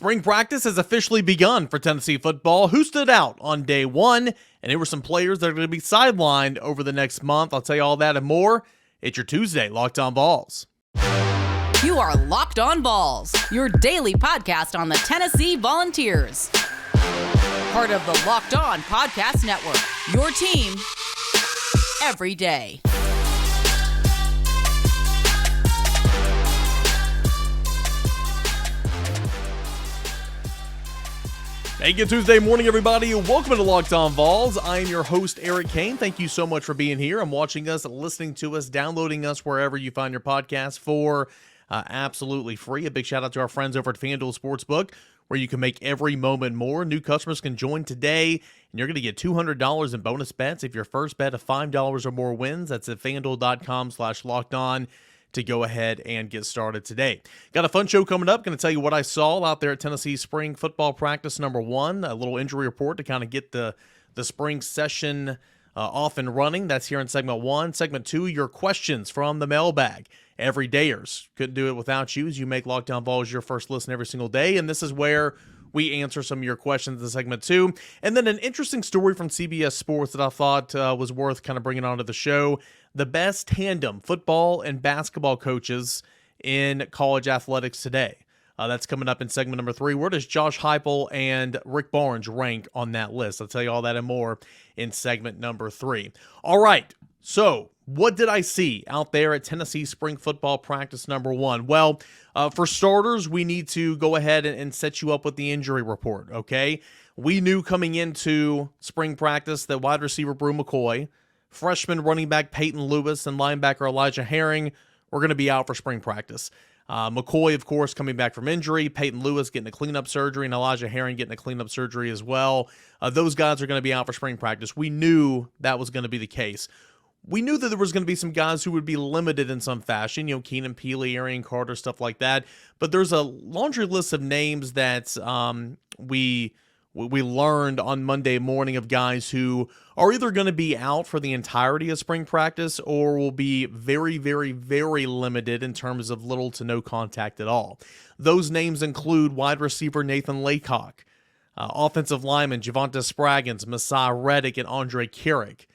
Spring practice has officially begun for Tennessee football. Who stood out on day one? And here were some players that are going to be sidelined over the next month. I'll tell you all that and more. It's your Tuesday Locked On Vols. You are Locked On Vols, your daily podcast on the Tennessee Volunteers. Part of the Locked On Podcast Network, your team every day. Hey, good Tuesday morning, everybody. Welcome to Locked On Vols. I am your host, Eric Kane. Thank you so much for being here and watching us, listening to us, downloading us wherever you find your podcast for absolutely free. A big shout out to our friends over at FanDuel Sportsbook, where you can make every moment more. New customers can join today, and you're going to get $200 in bonus bets if your first bet of $5 or more wins. That's at FanDuel.com/lockedon to go ahead and get started today. Got a fun show coming up. Going to tell you what I saw out there at Tennessee spring football practice number one. A little injury report to kind of get the spring session off and running. That's here in segment one. Segment two, your questions from the mailbag. Everydayers. Couldn't do it without you, as you make Locked On Vols your first listen every single day. And this is where we answer some of your questions in segment two. And then an interesting story from CBS Sports that I thought was worth kind of bringing onto the show. The best tandem football and basketball coaches in college athletics today. That's coming up in segment number three. Where does Josh Heupel and Rick Barnes rank on that list? I'll tell you all that and more in segment number three. All right, so what did I see out there at Tennessee spring football practice number one? Well, for starters, we need to go ahead and set you up with the injury report, okay? We knew coming into spring practice that wide receiver Brew McCoy, freshman running back Peyton Lewis, and linebacker Elijah Herring were going to be out for spring practice. McCoy, of course, coming back from injury, Peyton Lewis getting a cleanup surgery, and Elijah Herring getting a cleanup surgery as well. Those guys are going to be out for spring practice. We knew that was going to be the case. We knew that there was going to be some guys who would be limited in some fashion, Keenan Peely, Arian Carter, stuff like that. But there's a laundry list of names that we learned on Monday morning of guys who are either going to be out for the entirety of spring practice or will be very, very, very limited in terms of little to no contact at all. Those names include wide receiver Nathan Laycock, offensive lineman Javonte Spraggins, Messiah Reddick, and Andre Carrick.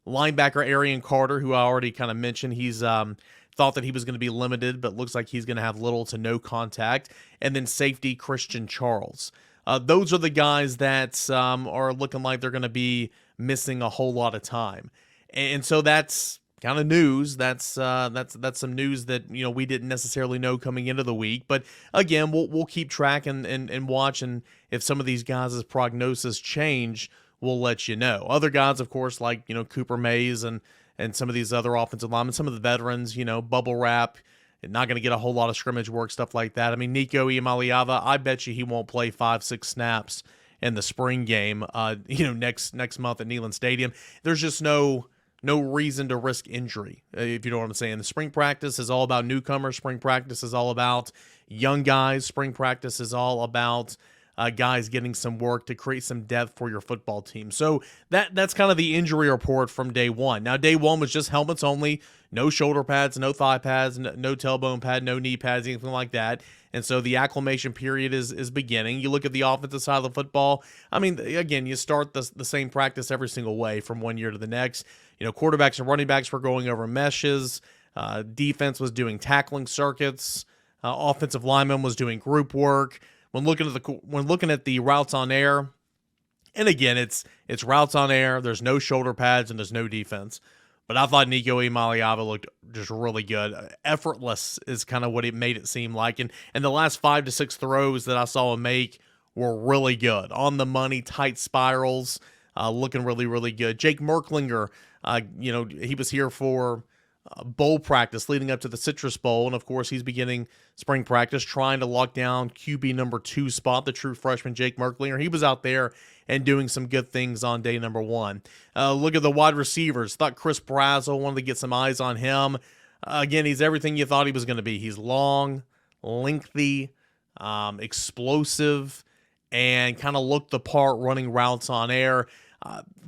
Linebacker Arian Carter, who I already kind of mentioned, he's thought that he was going to be limited, but looks like he's going to have little to no contact. And then safety Christian Charles. Those are the guys that are looking like they're going to be missing a whole lot of time. And so that's kind of news. That's some news that we didn't necessarily know coming into the week. But again, we'll keep track and watch, and if some of these guys' prognosis change, we'll let you know. Other guys, of course, like Cooper Mays and some of these other offensive linemen, some of the veterans, bubble wrap, not going to get a whole lot of scrimmage work, stuff like that. I mean, Nico Iamaleava, I bet you he won't play 5-6 snaps in the spring game, next month at Neyland Stadium. There's just no reason to risk injury, if you know what I'm saying. The spring practice is all about newcomers. Spring practice is all about young guys. Spring practice is all about guys getting some work to create some depth for your football team. So that's kind of the injury report from day one. Now, day one was just helmets only, no shoulder pads, no thigh pads, no tailbone pad, no knee pads, anything like that. And so the acclimation period is beginning. You look at the offensive side of the football. I mean, again, you start the same practice every single way from one year to the next. Quarterbacks and running backs were going over meshes. Defense was doing tackling circuits. Offensive lineman was doing group work. When looking at the routes on air, and again, it's routes on air. There's no shoulder pads and there's no defense. But I thought Nico Iamaleava looked just really good. Effortless is kind of what it made it seem like. And the last 5 to 6 throws that I saw him make were really good. On the money, tight spirals, looking really, really good. Jake Merklinger, he was here for bowl practice leading up to the Citrus Bowl, and of course he's beginning spring practice trying to lock down QB number 2 spot, the true freshman Jake Merklinger. He was out there and doing some good things on day number one. Look at the wide receivers. Thought Chris Brazzell, wanted to get some eyes on him. Again, he's everything you thought he was going to be. He's long, lengthy, explosive, and kind of looked the part running routes on air.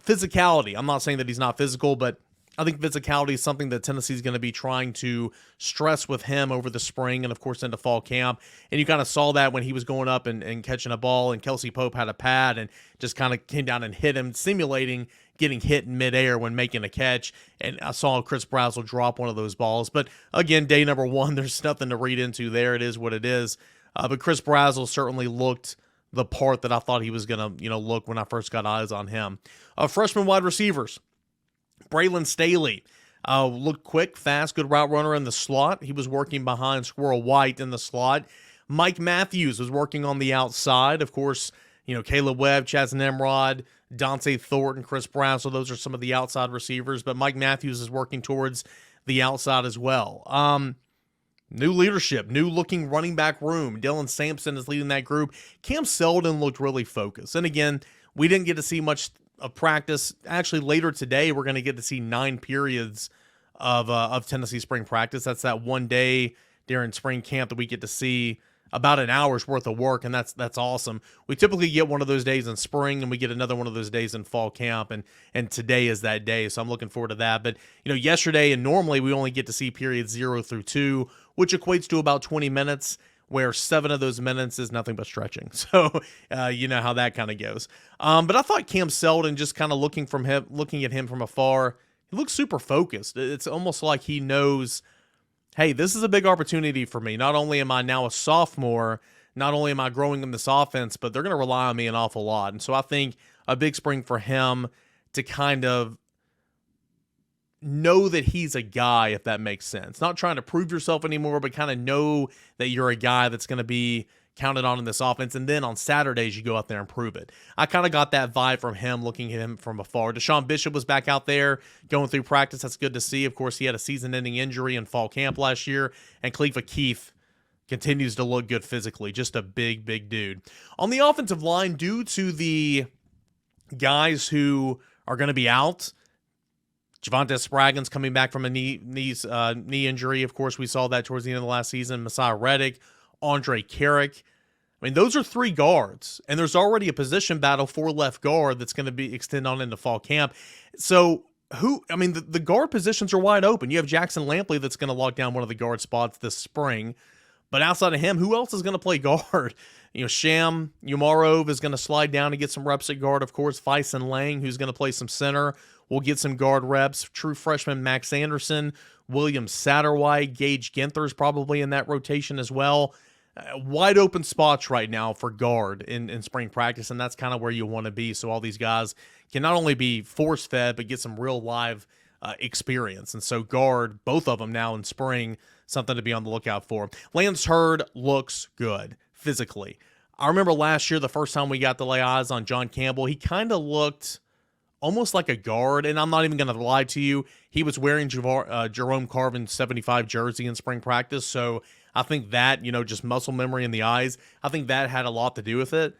Physicality. I'm not saying that he's not physical, but I think physicality is something that Tennessee is going to be trying to stress with him over the spring and, of course, into fall camp. And you kind of saw that when he was going up and catching a ball, and Kelsey Pope had a pad and just kind of came down and hit him, simulating getting hit in midair when making a catch. And I saw Chris Brazzell drop one of those balls. But, again, day number one, there's nothing to read into there. It is what it is. But Chris Brazzell certainly looked the part that I thought he was going to, look when I first got eyes on him. Freshman wide receivers. Braylon Staley looked quick, fast, good route runner in the slot. He was working behind Squirrel White in the slot. Mike Matthews was working on the outside. Of course, Caleb Webb, Chaz Nimrod, Dante Thornton, Chris Brazzell, those are some of the outside receivers. But Mike Matthews is working towards the outside as well. New leadership, new looking running back room. Dylan Sampson is leading that group. Cam Selden looked really focused. And again, we didn't get to see much of practice. Actually, later today, we're going to get to see 9 periods of Tennessee spring practice. That's that one day during spring camp that we get to see about an hour's worth of work, and that's awesome. We typically get one of those days in spring, and we get another one of those days in fall camp, and today is that day, so I'm looking forward to that. But, yesterday and normally we only get to see periods 0 through 2, which equates to about 20 minutes, where 7 of those minutes is nothing but stretching. So, you know how that kind of goes. But I thought Cam Selden, just kind of looking at him from afar, he looks super focused. It's almost like he knows, hey, this is a big opportunity for me. Not only am I now a sophomore, not only am I growing in this offense, but they're going to rely on me an awful lot. And so I think a big spring for him to kind of know that he's a guy, if that makes sense. Not trying to prove yourself anymore, but kind of know that you're a guy that's going to be counted on in this offense. And then on Saturdays, you go out there and prove it. I kind of got that vibe from him, looking at him from afar. Deshaun Bishop was back out there going through practice. That's good to see. Of course, he had a season-ending injury in fall camp last year. And Khalifa Keith continues to look good physically. Just a big, big dude. On the offensive line, due to the guys who are going to be out, Javonte Spraggins coming back from a knee injury. Of course, we saw that towards the end of the last season. Messiah Reddick, Andre Carrick. I mean, those are 3 guards, and there's already a position battle for left guard that's going to be extend on into fall camp. So the guard positions are wide open. You have Jackson Lampley that's going to lock down one of the guard spots this spring. But outside of him, who else is going to play guard? Sham Umarov is going to slide down and get some reps at guard. Of course, Fyson Lang, who's going to play some center, will get some guard reps. True freshman Max Anderson, William Satterwhite, Gage Ginther's probably in that rotation as well. Wide open spots right now for guard in spring practice, and that's kind of where you want to be. So all these guys can not only be force-fed, but get some real live experience. And so guard, both of them now in spring, something to be on the lookout for. Lance Hurd looks good physically. I remember last year, the first time we got to lay eyes on John Campbell, he kind of looked almost like a guard, and I'm not even going to lie to you. He was wearing Jerome Carvin's 75 jersey in spring practice, so I think that, just muscle memory in the eyes, I think that had a lot to do with it.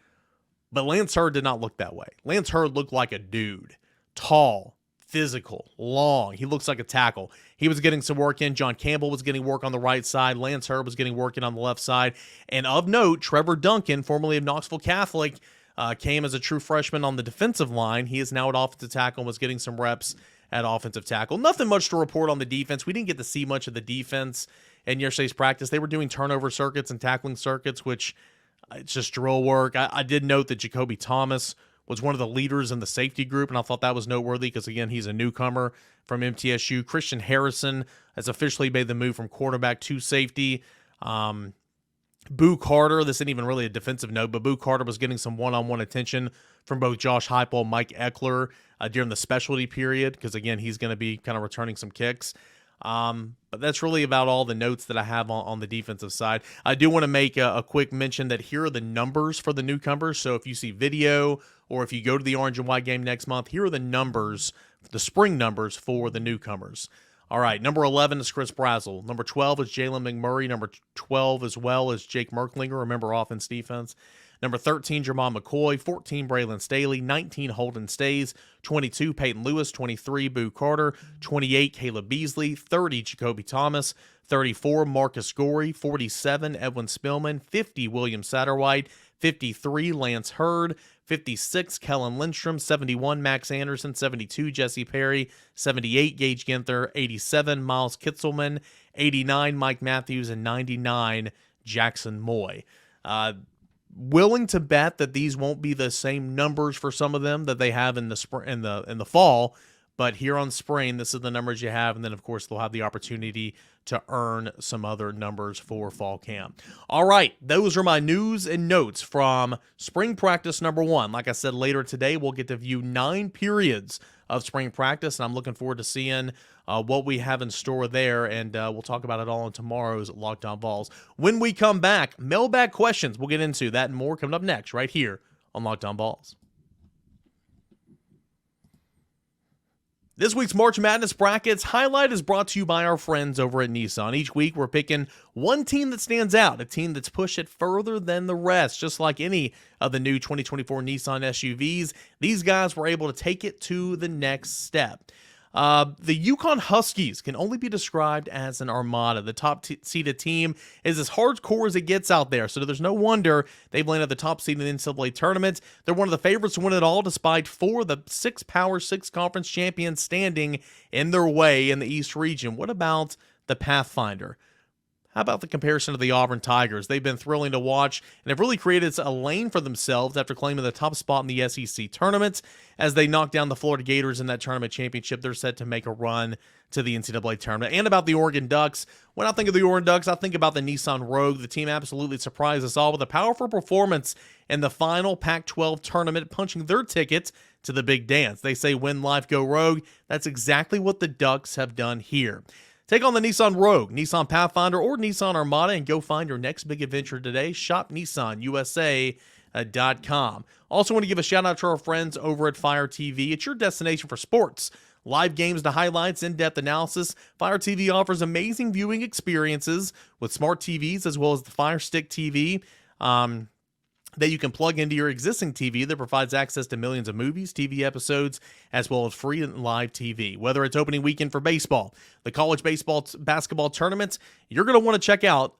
But Lance Hurd did not look that way. Lance Hurd looked like a dude. Tall, physical, long. He looks like a tackle. He was getting some work in. John Campbell was getting work on the right side. Lance Hurd was getting work in on the left side. And of note, Trevor Duncan, formerly of Knoxville Catholic, came as a true freshman on the defensive line. He is now at offensive tackle and was getting some reps at offensive tackle. Nothing much to report on the defense. We didn't get to see much of the defense in yesterday's practice. They were doing turnover circuits and tackling circuits, which it's just drill work. I did note that Jakobe Thomas was one of the leaders in the safety group, and I thought that was noteworthy because, again, he's a newcomer from MTSU. Christian Harrison has officially made the move from quarterback to safety. Boo Carter, this isn't even really a defensive note, but Boo Carter was getting some one-on-one attention from both Josh Heupel and Mike Eckler during the specialty period because, again, he's going to be kind of returning some kicks. But that's really about all the notes that I have on the defensive side. I do want to make a quick mention that here are the numbers for the newcomers. So if you see video or if you go to the Orange and White game next month, here are the numbers, the spring numbers for the newcomers. All right, number 11 is Chris Brazzell. Number 12 is Jalen McMurray. Number 12 as well is Jake Merklinger. Remember, offense, defense. Number 13, Jermon McCoy. 14, Braylon Staley. 19, Holden Staes. 22, Peyton Lewis. 23, Boo Carter. 28, Caleb Beasley. 30, Jakobe Thomas. 34, Marcus Gorey. 47, Edwin Spillman. 50, William Satterwhite. 53, Lance Hurd. 56, Kellen Lindstrom. 71, Max Anderson. 72, Jesse Perry. 78, Gage Ginther. 87, Miles Kitzelman. 89, Mike Matthews. And 99, Jackson Moy. Willing to bet that these won't be the same numbers for some of them that they have in the spring, in the fall, but here on spring, this is the numbers you have, and then of course they'll have the opportunity to earn some other numbers for fall camp. All right, those are my news and notes from spring practice number 1. Like I said, later today we'll get to view 9 periods of spring practice, and I'm looking forward to seeing what we have in store there, and we'll talk about it all in tomorrow's Locked On Vols. When we come back, mailbag questions. We'll get into that and more coming up next right here on Locked On Vols. This week's March Madness Brackets highlight is brought to you by our friends over at Nissan. Each week, we're picking one team that stands out, a team that's pushed it further than the rest. Just like any of the new 2024 Nissan SUVs, these guys were able to take it to the next step. The Yukon Huskies can only be described as an armada. The top-seeded team is as hardcore as it gets out there, so there's no wonder they've landed the top seed in the NCAA tournament. They're one of the favorites to win it all, despite 4 of the 6 Power 6 conference champions standing in their way in the East region. What about the Pathfinder? How about the comparison to the Auburn Tigers? They've been thrilling to watch and have really created a lane for themselves after claiming the top spot in the SEC tournament. As they knock down the Florida Gators in that tournament championship, they're set to make a run to the NCAA tournament. And about the Oregon Ducks, when I think of the Oregon Ducks, I think about the Nissan Rogue. The team absolutely surprised us all with a powerful performance in the final Pac-12 tournament, punching their ticket to the big dance. They say win life, go Rogue. That's exactly what the Ducks have done here. Take on the Nissan Rogue, Nissan Pathfinder, or Nissan Armada and go find your next big adventure today. Shop NissanUSA.com. Also want to give a shout out to our friends over at Fire TV. It's your destination for sports. Live games to highlights, in-depth analysis. Fire TV offers amazing viewing experiences with smart TVs as well as the Fire Stick TV. That you can plug into your existing TV that provides access to millions of movies, TV episodes, as well as free and live TV. Whether it's opening weekend for baseball, the college basketball tournaments, you're going to want to check out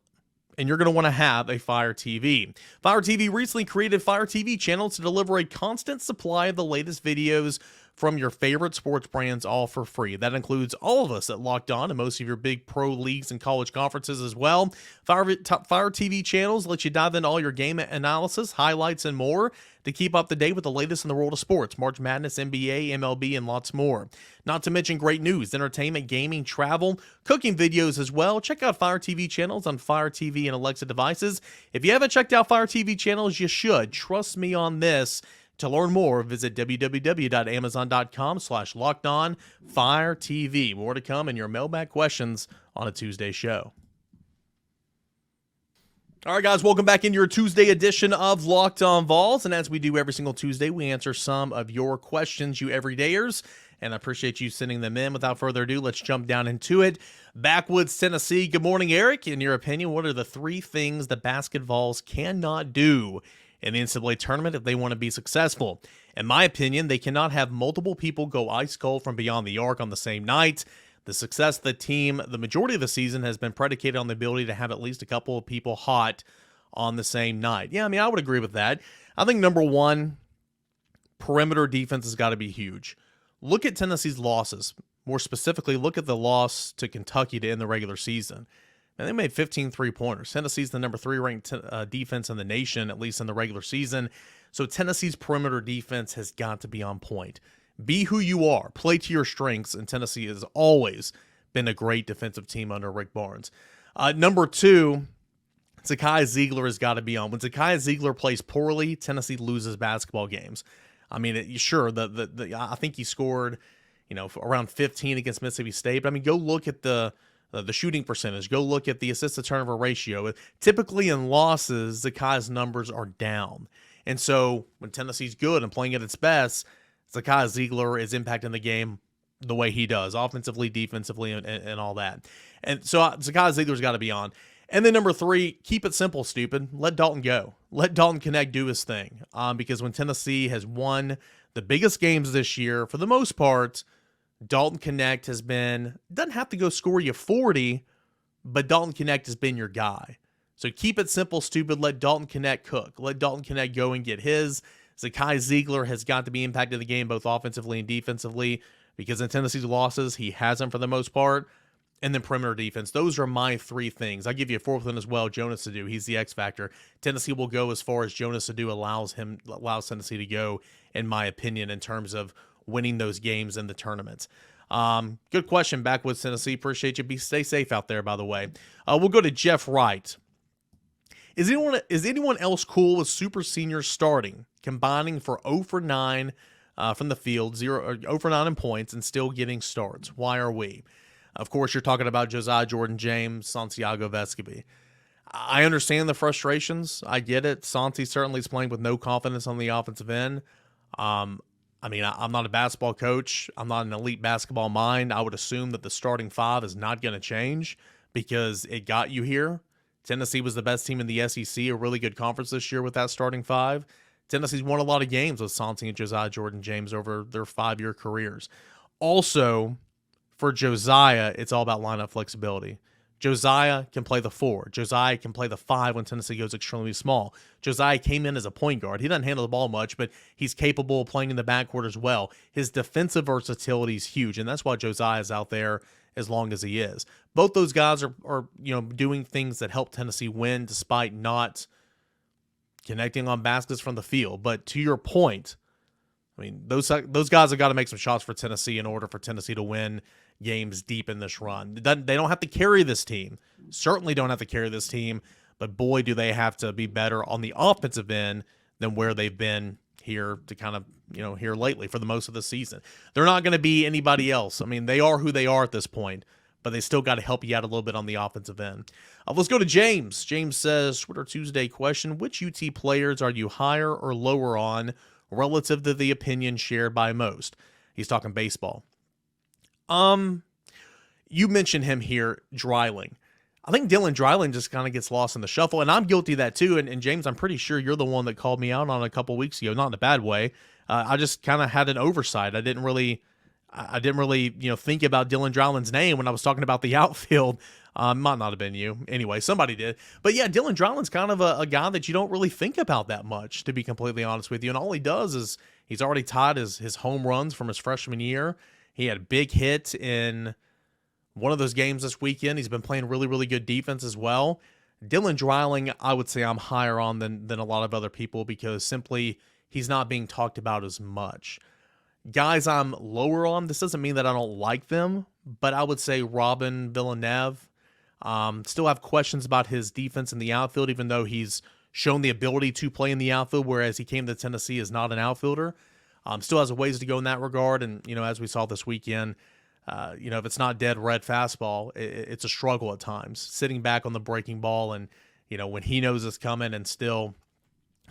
and you're going to want to have a Fire TV. Fire TV recently created Fire TV channels to deliver a constant supply of the latest videos from your favorite sports brands, all for free. That includes all of us at Locked On and most of your big pro leagues and college conferences as well. Fire TV channels let you dive into all your game analysis, highlights, and more to keep up to date with the latest in the world of sports, March Madness, NBA, MLB, and lots more. Not to mention great news, entertainment, gaming, travel, cooking videos as well. Check out Fire TV channels on Fire TV and Alexa devices. If you haven't checked out Fire TV channels, you should. Trust me on this. To learn more, visit www.amazon.com/lockedonfiretv. More to come in your mailbag questions on a Tuesday show. All right, guys, welcome back into your Tuesday edition of Locked On Vols. And as we do every single Tuesday, we answer some of your questions, you everydayers. And I appreciate you sending them in. Without further ado, let's jump down into it. Backwoods, Tennessee. Good morning, Eric. In your opinion, what are the 3 things the Basket Vols cannot do in the NCAA tournament if they want to be successful? In my opinion, they cannot have multiple people go ice cold from beyond the arc on the same night. The success of the team, the majority of the season, has been predicated on the ability to have at least a couple of people hot on the same night. Yeah, I mean, I would agree with that. I think number 1, perimeter defense has got to be huge. Look at Tennessee's losses. More specifically, look at the loss to Kentucky to end the regular season. And they made 15 3-pointers. Tennessee's the number 3 ranked defense in the nation, at least in the regular season. So Tennessee's perimeter defense has got to be on point. Be who you are. Play to your strengths. And Tennessee has always been a great defensive team under Rick Barnes. Number 2, Zakai Ziegler has got to be on. When Zakai Ziegler plays poorly, Tennessee loses basketball games. I mean, I think he scored, around 15 against Mississippi State. But I mean, go look at the shooting percentage. Go look at the assist to turnover ratio. Typically in losses, Zakai's numbers are down. And so when Tennessee's good and playing at its best, Zakai Ziegler is impacting the game the way he does, offensively, defensively, and all that. And so Zakai Ziegler's got to be on. And then number 3, keep it simple, stupid. Let Dalton go. Let Dalton Knecht do his thing. Because when Tennessee has won the biggest games this year, for the most part, Dalton Knecht doesn't have to go score you 40, but Dalton Knecht has been your guy. So keep it simple, stupid. Let Dalton Knecht cook. Let Dalton Knecht go and get his. Zakai Ziegler has got to be impacted the game both offensively and defensively because in Tennessee's losses, he hasn't for the most part. And then perimeter defense. Those are my three things. I'll give you a fourth one as well, Jonas Sadu. He's the X factor. Tennessee will go as far as Jonas Sadu allows Tennessee to go, in my opinion, in terms of winning those games in the tournaments. Good question, Backwoods Tennessee. Appreciate you. Stay safe out there, by the way. We'll go to Jeff Wright. Is anyone else cool with super seniors starting, combining for 0 for 9 from the field, 0 for 9 in points, and still getting starts? Why are we? Of course, you're talking about Josiah Jordan-James, Santiago Vescovi. I understand the frustrations. I get it. Santi certainly is playing with no confidence on the offensive end. I'm not a basketball coach. I'm not an elite basketball mind. I would assume that the starting five is not going to change because it got you here. Tennessee was the best team in the SEC, a really good conference this year with that starting five. Tennessee's won a lot of games with Santi and Josiah Jordan-James over their 5-year careers. Also, for Josiah, it's all about lineup flexibility. Josiah can play the 4. Josiah can play the 5 when Tennessee goes extremely small. Josiah came in as a point guard. He doesn't handle the ball much, but he's capable of playing in the backcourt as well. His defensive versatility is huge, and that's why Josiah is out there as long as he is. Both those guys are doing things that help Tennessee win despite not connecting on baskets from the field. But to your point, those guys have got to make some shots for Tennessee in order for Tennessee to win games deep in this run. They don't have to carry this team. Certainly don't have to carry this team, but boy, do they have to be better on the offensive end than where they've been here to kind of, here lately for the most of the season. They're not going to be anybody else. They are who they are at this point, but they still got to help you out a little bit on the offensive end. Let's go to James. James says, Twitter Tuesday question, which UT players are you higher or lower on relative to the opinion shared by most? He's talking baseball. You mentioned him here, Dreiling. I think Dylan Dreiling just kind of gets lost in the shuffle, and I'm guilty of that too. And James, I'm pretty sure you're the one that called me out on it a couple weeks ago, not in a bad way. I just kind of had an oversight. I didn't really, think about Dylan Dreiling's name when I was talking about the outfield. Might not have been you. Anyway, somebody did. But yeah, Dylan Dreiling's kind of a guy that you don't really think about that much, to be completely honest with you. And all he does is he's already tied his home runs from his freshman year. He had a big hit in one of those games this weekend. He's been playing really, really good defense as well. Dylan Dreiling, I would say I'm higher on than a lot of other people because simply he's not being talked about as much. Guys I'm lower on, this doesn't mean that I don't like them, but I would say Robin Villeneuve. Still have questions about his defense in the outfield, even though he's shown the ability to play in the outfield, whereas he came to Tennessee as not an outfielder. Still has a ways to go in that regard. And, as we saw this weekend, if it's not dead red fastball, it's a struggle at times. Sitting back on the breaking ball and, when he knows it's coming and still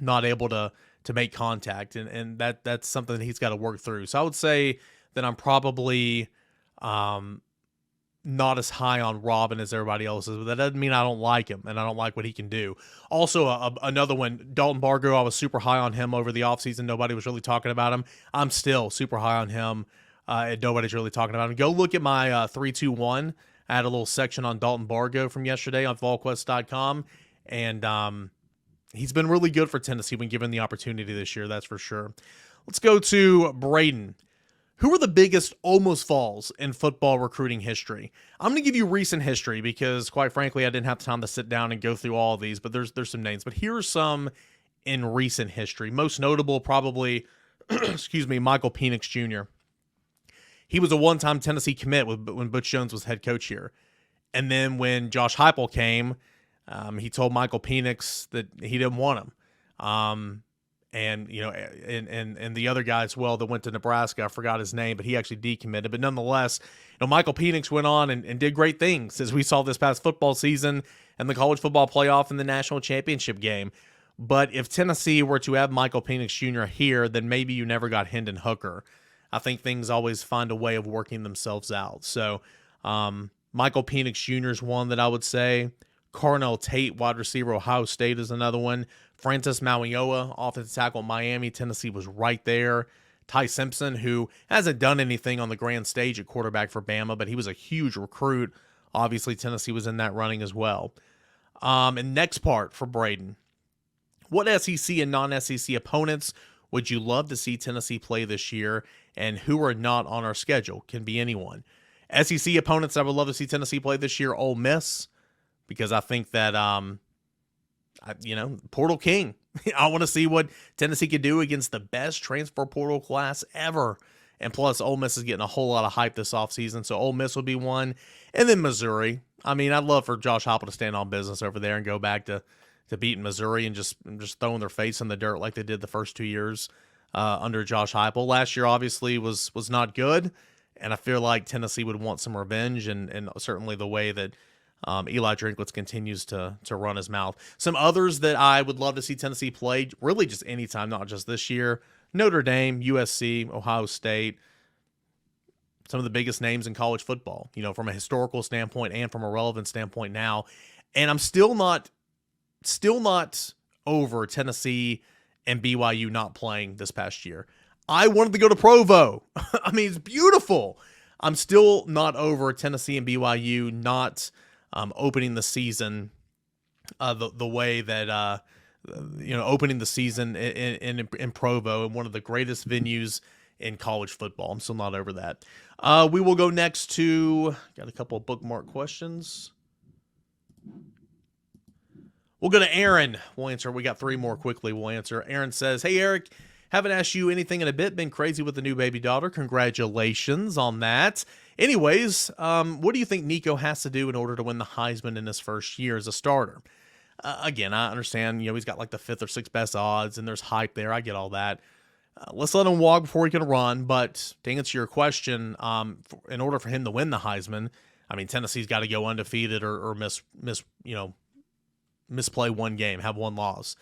not able to make contact. And that's something that he's got to work through. So I would say that I'm probably not as high on Robin as everybody else is, but that doesn't mean I don't like him and I don't like what he can do. Also, another one, Dalton Bargo, I was super high on him over the offseason. Nobody was really talking about him. I'm still super high on him, and nobody's really talking about him. Go look at my 3-2-1. I had a little section on Dalton Bargo from yesterday on VolQuest.com, and he's been really good for Tennessee when given the opportunity this year, that's for sure. Let's go to Braden. Who are the biggest almost Vols in football recruiting history? I'm going to give you recent history because, quite frankly, I didn't have time to sit down and go through all of these, but there's some names. But here are some in recent history. Most notable, probably, Michael Penix Jr. He was a one-time Tennessee commit when Butch Jones was head coach here. And then when Josh Heupel came, he told Michael Penix that he didn't want him. And the other guy as well that went to Nebraska, I forgot his name, but he actually decommitted. But nonetheless, Michael Penix went on and did great things, as we saw this past football season and the college football playoff and the national championship game. But if Tennessee were to have Michael Penix Jr. here, then maybe you never got Hendon Hooker. I think things always find a way of working themselves out. So Michael Penix Jr. is one that I would say. Carnell Tate, wide receiver, Ohio State, is another one. Francis Mauigoa, offensive tackle, Miami. Tennessee was right there. Ty Simpson, who hasn't done anything on the grand stage at quarterback for Bama, but he was a huge recruit. Obviously, Tennessee was in that running as well. And next part for Braden. What SEC and non-SEC opponents would you love to see Tennessee play this year, and who are not on our schedule? Can be anyone. SEC opponents I would love to see Tennessee play this year, Ole Miss, because I think that, Portal King. I want to see what Tennessee could do against the best transfer portal class ever. And plus, Ole Miss is getting a whole lot of hype this offseason, so Ole Miss would be one. And then Missouri. I mean, I'd love for Josh Heupel to stand on business over there and go back to beating Missouri and just throwing their face in the dirt like they did the first 2 years under Josh Heupel. Last year, obviously, was not good, and I feel like Tennessee would want some revenge, and certainly the way that Eli Drinkwitz continues to run his mouth. Some others that I would love to see Tennessee play, really just anytime, not just this year, Notre Dame, USC, Ohio State, some of the biggest names in college football, from a historical standpoint and from a relevant standpoint now. And I'm still not over Tennessee and BYU not playing this past year. I wanted to go to Provo. I mean, it's beautiful. I'm still not over Tennessee and BYU not opening the season the way that opening the season in Provo, in one of the greatest venues in college football. I'm still not over that. We will go next to, got a couple of bookmark questions. We'll go to Aaron. We'll answer. We got three more quickly. We'll answer. Aaron says, "Hey, Eric, haven't asked you anything in a bit. Been crazy with the new baby daughter. Congratulations on that. Anyways, what do you think Nico has to do in order to win the Heisman in his first year as a starter?" Again, I understand, he's got like the 5th or 6th best odds, and there's hype there. I get all that. Let's let him walk before he can run. But to answer your question, in order for him to win the Heisman, I mean, Tennessee's got to go undefeated or misplay one game, have one loss.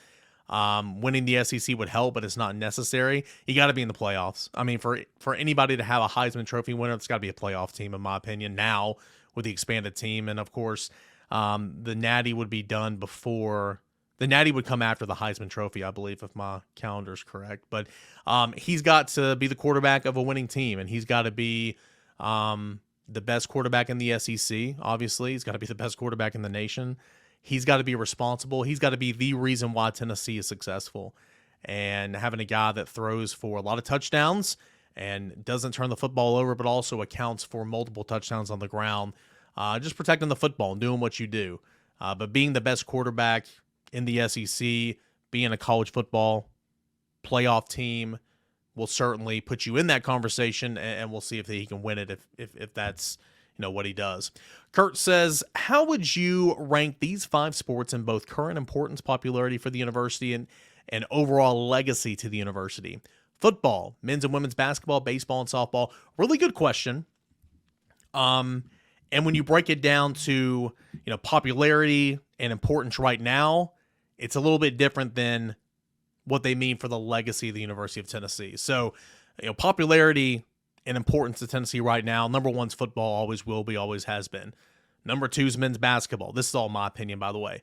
Winning the SEC would help, but it's not necessary. You got to be in the playoffs. I mean, for anybody to have a Heisman Trophy winner, it's got to be a playoff team, in my opinion, now with the expanded team. And, of course, the Natty would be done before – the Natty would come after the Heisman Trophy, I believe, if my calendar is correct. But he's got to be the quarterback of a winning team, and he's got to be the best quarterback in the SEC, obviously. He's got to be the best quarterback in the nation. He's got to be responsible. He's got to be the reason why Tennessee is successful. And having a guy that throws for a lot of touchdowns and doesn't turn the football over, but also accounts for multiple touchdowns on the ground, just protecting the football and doing what you do. But being the best quarterback in the SEC, being a college football playoff team will certainly put you in that conversation, and we'll see if he can win it if that's what he does. Kurt says, how would you rank these 5 sports in both current importance, popularity for the university, and overall legacy to the university? Football, men's and women's basketball, baseball, and softball. Really good question. And when you break it down to popularity and importance right now, it's a little bit different than what they mean for the legacy of the University of Tennessee. So, popularity and importance to Tennessee right now, number 1's football, always will be, always has been. Number 2 is men's basketball. This is all my opinion, by the way.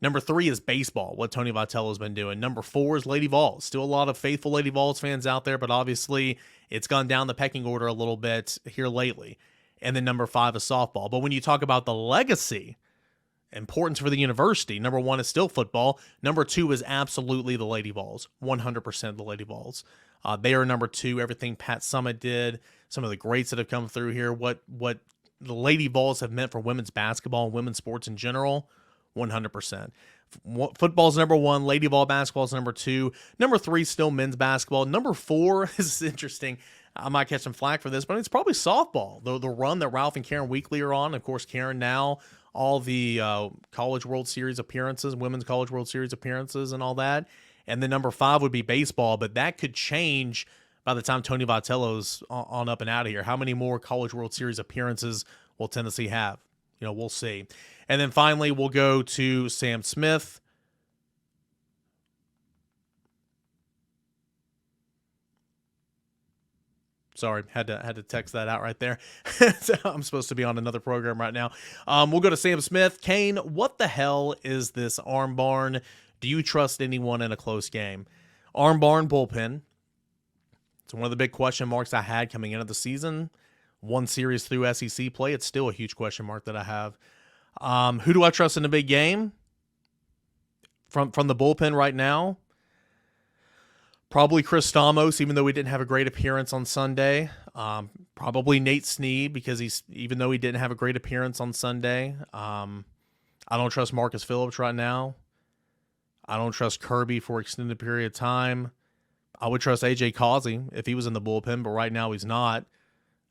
Number 3 is baseball, what Tony Vitello's been doing. Number 4 is Lady Vols. Still a lot of faithful Lady Vols fans out there, but obviously it's gone down the pecking order a little bit here lately. And then number 5 is softball. But when you talk about the legacy, importance for the university, number 1 is still football. Number 2 is absolutely the Lady Vols, 100% the Lady Vols. They are number 2. Everything Pat Summitt did, some of the greats that have come through here, what the Lady Vols have meant for women's basketball and women's sports in general, 100%. Football's number 1. Lady Vol basketball is number 2. Number 3 still men's basketball. Number 4 is interesting. I might catch some flack for this, but it's probably softball. The run that Ralph and Karen Weekly are on. Of course, Karen now, all the College World Series appearances, Women's College World Series appearances and all that. And then number 5 would be baseball, but that could change by the time Tony Vitello's on up and out of here. How many more College World Series appearances will Tennessee have? We'll see. And then finally, we'll go to Sam Smith. Sorry, had to text that out right there. I'm supposed to be on another program right now. We'll go to Sam Smith. Kane, what the hell is this arm barn? Do you trust anyone in a close game? Arm barn bullpen. It's one of the big question marks I had coming into the season. One series through SEC play. It's still a huge question mark that I have. Who do I trust in a big game? from the bullpen right now, probably Chris Stamos, even though he didn't have a great appearance on Sunday. Probably Nate Snead, because even though he didn't have a great appearance on Sunday. I don't trust Marcus Phillips right now. I don't trust Kirby for an extended period of time. I would trust AJ Causey if he was in the bullpen, but right now he's not.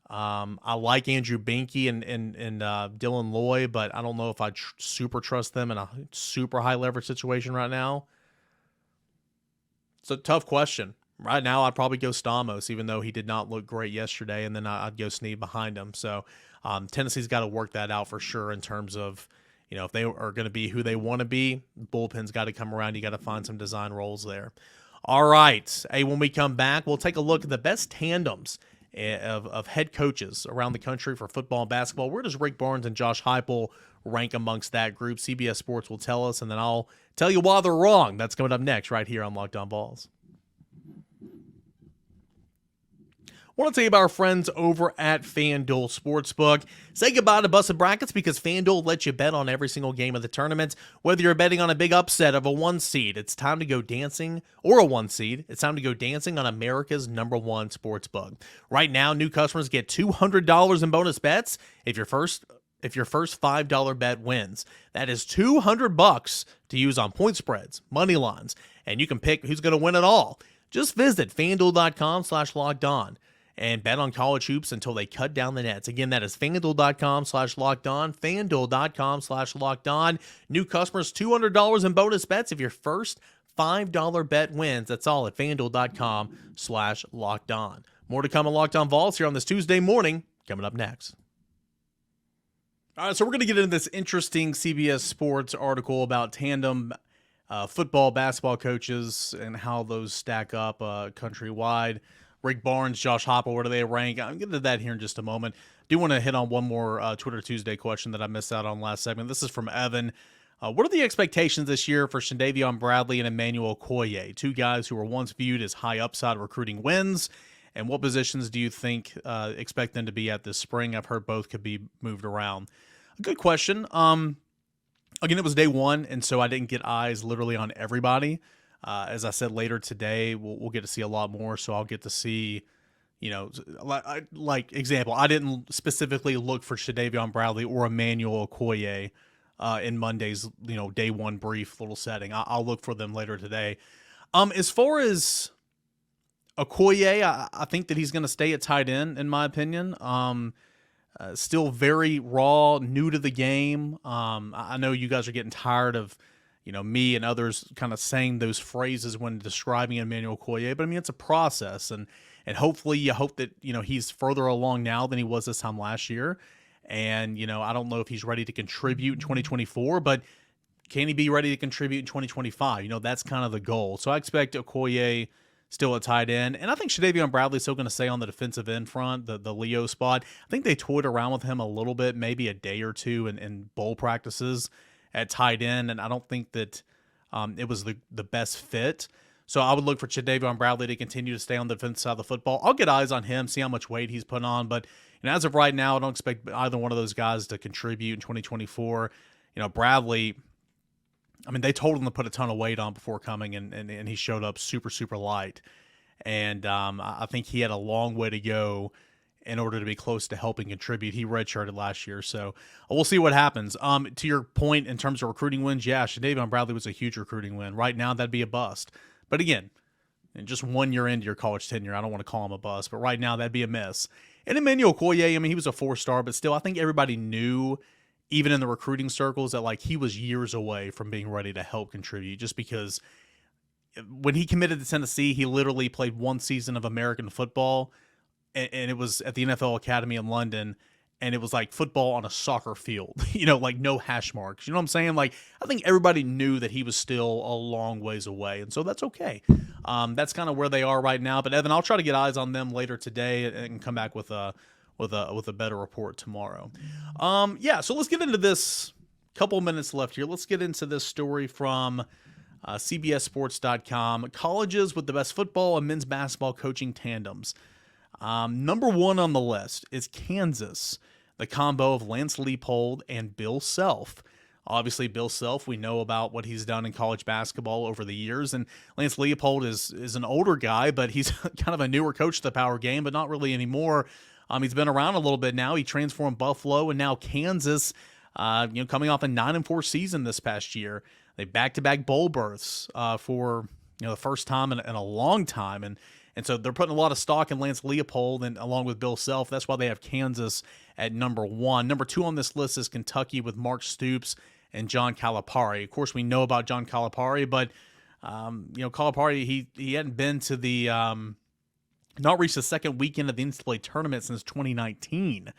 I like Andrew Binky and Dylan Loy, but I don't know if I super trust them in a super high leverage situation right now. It's a tough question. Right now, I'd probably go Stamos, even though he did not look great yesterday, and then I'd go Snead behind him. So Tennessee's got to work that out for sure in terms of, if they are going to be who they want to be, bullpen's got to come around. You got to find some design roles there. All right. Hey, when we come back, we'll take a look at the best tandems of head coaches around the country for football and basketball. Where does Rick Barnes and Josh Heupel rank amongst that group? CBS Sports will tell us, and then I'll tell you why they're wrong. That's coming up next right here on Locked On Vols. I want to tell you about our friends over at FanDuel Sportsbook. Say goodbye to busted brackets, because FanDuel lets you bet on every single game of the tournament. Whether you're betting on a big upset of a 1 seed, it's time to go dancing, or a 1 seed, it's time to go dancing on America's #1 sportsbook. Right now, new customers get $200 in bonus bets if your first $5 bet wins. That is $200 to use on point spreads, money lines, and you can pick who's going to win it all. Just visit FanDuel.com/lockedon and bet on college hoops until they cut down the nets. Again, that is FanDuel.com/lockedon, FanDuel.com/lockedon. New customers, $200 in bonus bets if your first $5 bet wins. That's all at FanDuel.com/lockedon. More to come on Locked On Vols here on this Tuesday morning, coming up next. All right, so we're going to get into this interesting CBS Sports article about tandem football, basketball coaches and how those stack up countrywide. Rick Barnes, Josh Heupel, where do they rank? I'm getting to that here in just a moment. Do want to hit on one more Twitter Tuesday question that I missed out on last segment. This is from Evan. What are the expectations this year for Shandavion Bradley and Emmanuel Okoye, two guys who were once viewed as high upside recruiting wins? And what positions do you think expect them to be at this spring? I've heard both could be moved around. A good question. Again, it was day one, and so I didn't get eyes literally on everybody. As I said, later today, we'll get to see a lot more, so I'll get to see, like example, I didn't specifically look for Shandavion Bradley or Emmanuel Okoye in Monday's, day one brief little setting. I'll look for them later today. As far as Okoye, I think that he's going to stay at tight end, in my opinion. Still very raw, new to the game. I know you guys are getting tired of, me and others kind of saying those phrases when describing Emmanuel Okoye, but I mean, it's a process, and hopefully you hope that, he's further along now than he was this time last year. And, I don't know if he's ready to contribute in 2024, but can he be ready to contribute in 2025? That's kind of the goal. So I expect Okoye still at tight end. And I think Shandavion Bradley's still going to stay on the defensive end front, the Leo spot. I think they toyed around with him a little bit, maybe a day or two in bowl practices at tight end, and I don't think that it was the best fit. So I would look for Shandavion Bradley to continue to stay on the defensive side of the football. I'll get eyes on him, see how much weight he's put on, but as of right now, I don't expect either one of those guys to contribute in 2024. Bradley, I mean, they told him to put a ton of weight on before coming, and he showed up super, super light. And I think he had a long way to go in order to be close to helping contribute. He redshirted last year, so we'll see what happens. To your point in terms of recruiting wins, yeah, Shandavion Bradley was a huge recruiting win. Right now, that'd be a bust. But again, in just 1 year into your college tenure, I don't want to call him a bust, but right now, that'd be a miss. And Emmanuel Okoye, I mean, he was a 4-star, but still, I think everybody knew, even in the recruiting circles, that he was years away from being ready to help contribute, just because when he committed to Tennessee, he literally played 1 season of American football, and it was at the NFL Academy in London, and it was like football on a soccer field, no hash marks. You know what I'm saying? I think everybody knew that he was still a long ways away, and so that's okay. That's kind of where they are right now. But Evan, I'll try to get eyes on them later today and come back with a better report tomorrow. So let's get into this. Couple minutes left here. Let's get into this story from CBSSports.com. Colleges with the best football and men's basketball coaching tandems. Number 1 on the list is Kansas, the combo of Lance Leipold and Bill Self. Obviously, Bill Self, we know about what he's done in college basketball over the years. And Lance Leopold is an older guy, but he's kind of a newer coach to the power game, but not really anymore. He's been around a little bit now. He transformed Buffalo and now Kansas, coming off a 9-4 season this past year. They back-to-back bowl berths for the first time in a long time. And so they're putting a lot of stock in Lance Leopold and along with Bill Self. That's why they have Kansas at number 1. Number 2 on this list is Kentucky with Mark Stoops and John Calipari. Of course, we know about John Calipari, but Calipari, he hadn't been to the not reached the second weekend of the NCAA tournament since 2019.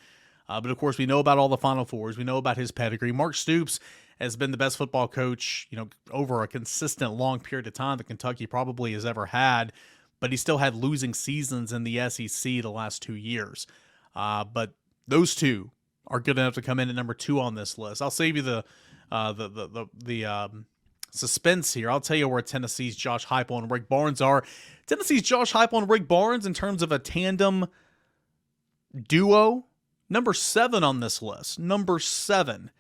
But of course, we know about all the Final Fours. We know about his pedigree. Mark Stoops has been the best football coach, over a consistent long period of time that Kentucky probably has ever had. But he still had losing seasons in the SEC the last 2 years. But those two are good enough to come in at number 2 on this list. I'll save you the suspense here. I'll tell you where Tennessee's Josh Heupel and Rick Barnes are. Tennessee's Josh Heupel and Rick Barnes, in terms of a tandem duo, number 7 on this list. Number 7.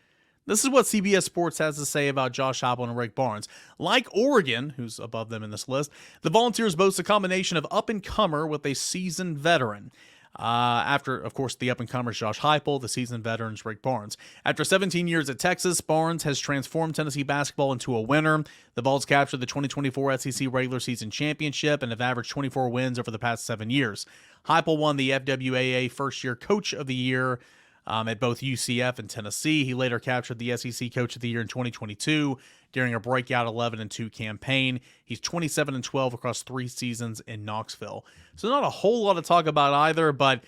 This is what CBS Sports has to say about Josh Heupel and Rick Barnes. Like Oregon, who's above them in this list, the Volunteers boast a combination of up-and-comer with a seasoned veteran. After, of course, the up-and-comers Josh Heupel, the seasoned veterans Rick Barnes. After 17 years at Texas, Barnes has transformed Tennessee basketball into a winner. The Vols captured the 2024 SEC regular season championship and have averaged 24 wins over the past 7 years. Heupel won the FWAA First-Year Coach of the Year at both UCF and Tennessee. He later captured the SEC Coach of the Year in 2022 during a breakout 11-2 campaign. He's 27-12 across 3 seasons in Knoxville. So not a whole lot to talk about either, but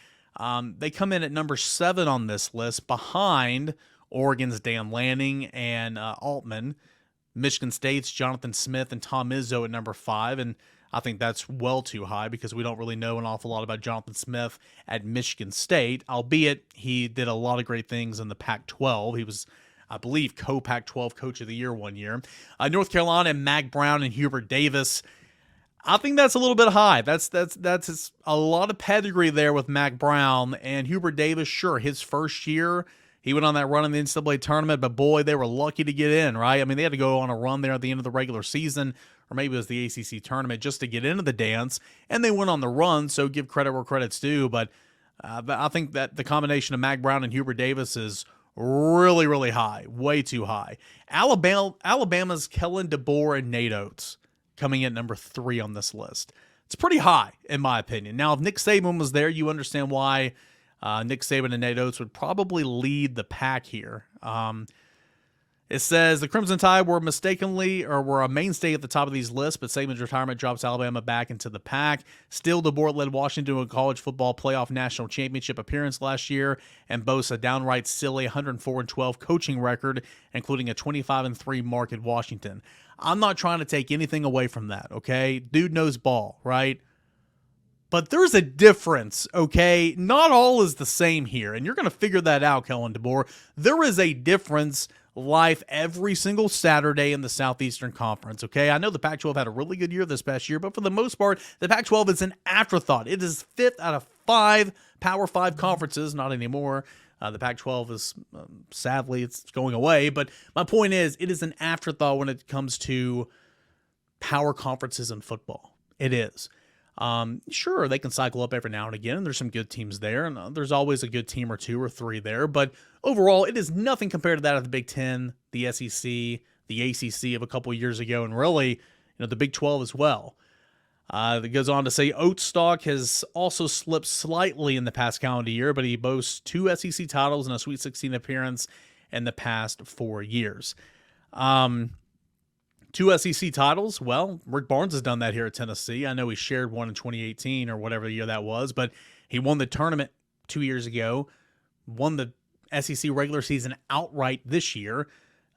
they come in at number 7 on this list, behind Oregon's Dan Lanning and Altman, Michigan State's Jonathan Smith and Tom Izzo at number 5, and I think that's well too high because we don't really know an awful lot about Jonathan Smith at Michigan State, albeit he did a lot of great things in the Pac-12. He was, I believe, co-Pac-12 Coach of the Year one year. North Carolina, Mack Brown and Hubert Davis. I think that's a little bit high. That's a lot of pedigree there with Mack Brown. And Hubert Davis, sure, his first year, he went on that run in the NCAA tournament, but boy, they were lucky to get in, right? I mean, they had to go on a run there at the end of the regular season, or maybe it was the ACC tournament, just to get into the dance, and they went on the run, so give credit where credit's due. But I think that the combination of Mack Brown and Hubert Davis is really, really high, way too high. Alabama's Kellen DeBoer and Nate Oates coming in number 3 on this list. It's pretty high, in my opinion. Now, if Nick Saban was there, you understand why Nick Saban and Nate Oates would probably lead the pack here. It says the Crimson Tide were a mainstay at the top of these lists, but Saban's retirement drops Alabama back into the pack. Still, DeBoer led Washington to a college football playoff national championship appearance last year and boasts a downright silly 104-12 coaching record, including a 25-3 mark at Washington. I'm not trying to take anything away from that, okay? Dude knows ball, right? But there's a difference, okay? Not all is the same here, and you're going to figure that out, Kellen DeBoer. There is a difference live every single Saturday in the Southeastern Conference, okay? I know the Pac-12 had a really good year this past year, but for the most part, the Pac-12 is an afterthought. It is 5th out of 5 Power 5 conferences, not anymore. The Pac-12 is, sadly, it's going away, but my point is, it is an afterthought when it comes to power conferences in football. It is. Sure, they can cycle up every now and again, and there's some good teams there, and there's always a good team or 2 or 3 there, but overall, it is nothing compared to that of the Big Ten, the SEC, the ACC of a couple years ago, and really, the Big 12 as well. It goes on to say Oates' stock has also slipped slightly in the past calendar year, but he boasts 2 SEC titles and a Sweet 16 appearance in the past 4 years. 2 SEC titles. Well, Rick Barnes has done that here at Tennessee. I know he shared one in 2018 or whatever year that was, but he won the tournament 2 years ago, won the SEC regular season outright this year.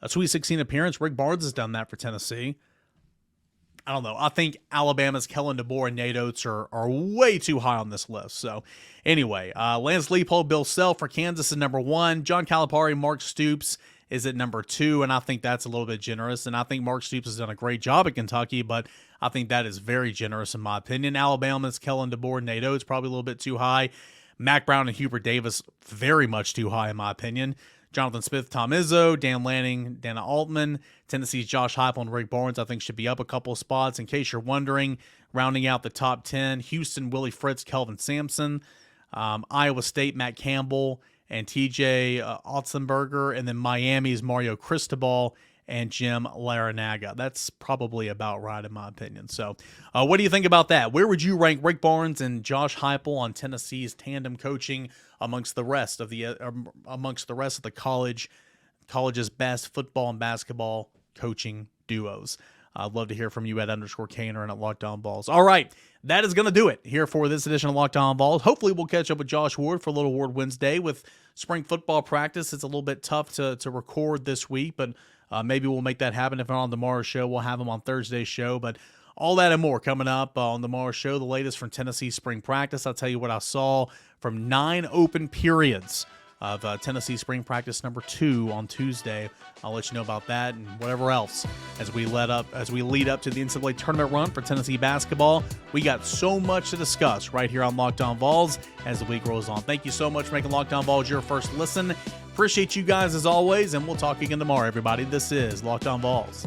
A Sweet 16 appearance. Rick Barnes has done that for Tennessee. I don't know. I think Alabama's Kellen DeBoer and Nate Oates are way too high on this list. So anyway, Lance Leopold, Bill Self for Kansas is number 1. John Calipari, Mark Stoops is at number 2, and I think that's a little bit generous. And I think Mark Stoops has done a great job at Kentucky, but I think that is very generous in my opinion. Alabama's Kellen DeBoer and Nate Oates probably a little bit too high. Mack Brown and Hubert Davis very much too high in my opinion. Jonathan Smith, Tom Izzo, Dan Lanning, Dana Altman. Tennessee's Josh Heupel and Rick Barnes, I think, should be up a couple of spots. In case you're wondering, rounding out the top 10, Houston, Willie Fritz, Kelvin Sampson. Iowa State, Matt Campbell and TJ Otzenberger. And then Miami's Mario Cristobal and Jim Larinaga. That's probably about right in my opinion. So what do you think about that? Where would you rank Rick Barnes and Josh Heupel on Tennessee's tandem coaching amongst the rest of the college's best football and basketball coaching duos? I'd love to hear from you at _Caner and at Locked On Vols. All right, that is going to do it here for this edition of Locked On Vols. Hopefully we'll catch up with Josh Ward for a little Ward Wednesday with spring football practice. It's a little bit tough to record this week, but maybe we'll make that happen. If not on tomorrow's show, we'll have him on Thursday's show. But all that and more coming up on tomorrow's show. The latest from Tennessee spring practice. I'll tell you what I saw from 9 open periods of Tennessee spring practice number 2 on Tuesday. I'll let you know about that and whatever else as we lead up to the NCAA tournament run for Tennessee basketball. We got so much to discuss right here on Locked On Vols as the week rolls on. Thank you so much for making Locked On Vols your first listen. Appreciate you guys as always, and we'll talk again tomorrow, everybody. This is Locked On Vols.